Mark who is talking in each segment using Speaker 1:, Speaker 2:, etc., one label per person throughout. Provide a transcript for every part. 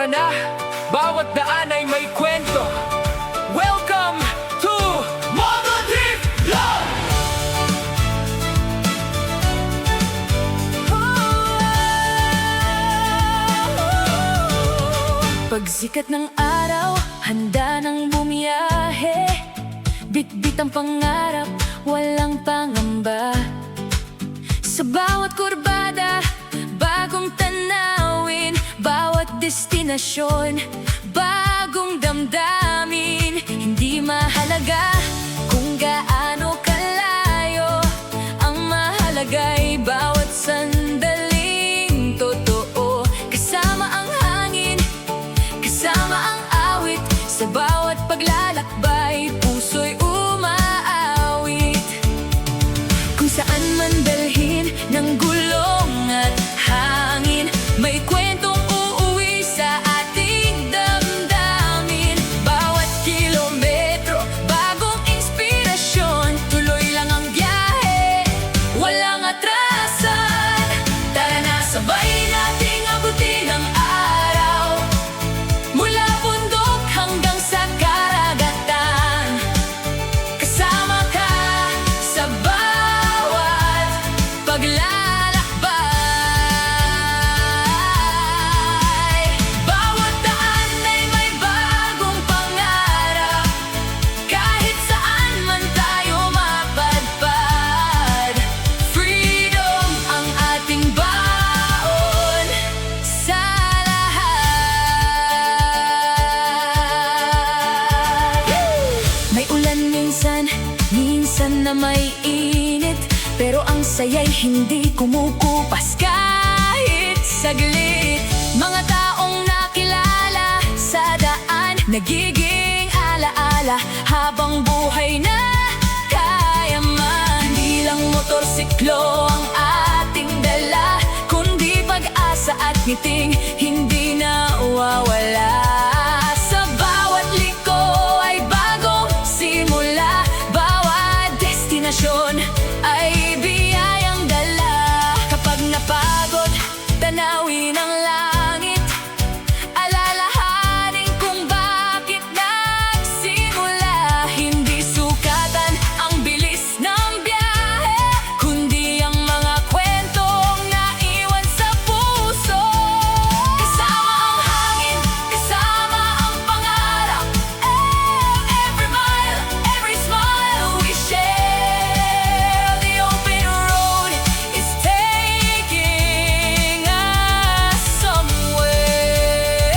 Speaker 1: Tara na, bawat daan ay may kwento. Welcome to Motodrift Vlog!
Speaker 2: Pagsikat ng araw, handa nang bumiyahe. Bitbit ang pangarap, walang pangamba. Sa bawat kurbada, bagong tanawin. Bawat destinasyon, bagong damdamin. Hindi mahalaga kung gaano kalayo, ang mahalaga'y bawat sandaling totoo. Kasama ang hangin, kasama ang awit. Sa bawat paglalakbay, puso'y umaawit. Kung saan man dalhin ng gulong at hangin, may kwentong uuwi sa ating damdamin. Bawat kilometro, bagong inspirasyon. Tuloy lang ang biyahe, walang atrasan. Tara na, sabay nating abutin ang araw, mula bundok hanggang sa karagatan. Kasama ka sa bawat paglalakbay. Bawat daan ay may bagong pangarap, kahit saan man tayo mapadpad. Freedom ang ating baon sa lahat. May ulan minsan, minsan na may init, pero ang saya'y hindi kumukupas kahit saglit. Mga taong nakilala sa daan, nagiging alaala habang buhay na kaya man. Hindi lang motorsiklo ang ating dala, kundi pag-asa at ngiting hindi nawawala. Sa bawat liko ay bagong simula, bawat destinasyon ay biyayang dala. Kapag napagod, tanawin ang langit, alalahanin kung bakit nagsimula. Hindi sukatan ang bilis ng biyahe, kundi ang mga kwentong naiwan sa puso. Kasama ang hangin, kasama ang pangarap. Every mile, every smile we share. The open road is taking us somewhere.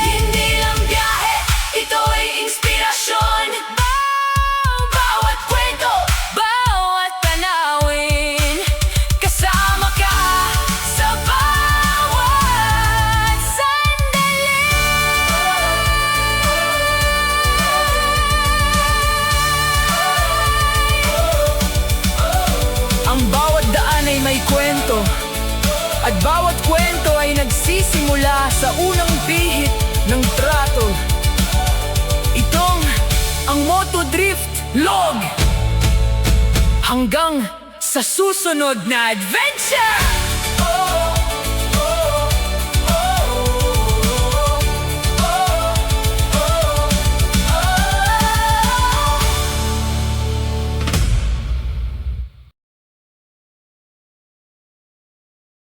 Speaker 2: Hindi lang biyahe, ito ay inspirasyon. Bawat kwento, bawat tanawin. Kasama ka sa bawat sandali.
Speaker 1: Ang bawat daan ay may kwento, at bawat kwento ay nagsisimula sa unang pihit ng trato. Itong ang Motodrift Vlog. Hanggang sa susunod na adventure!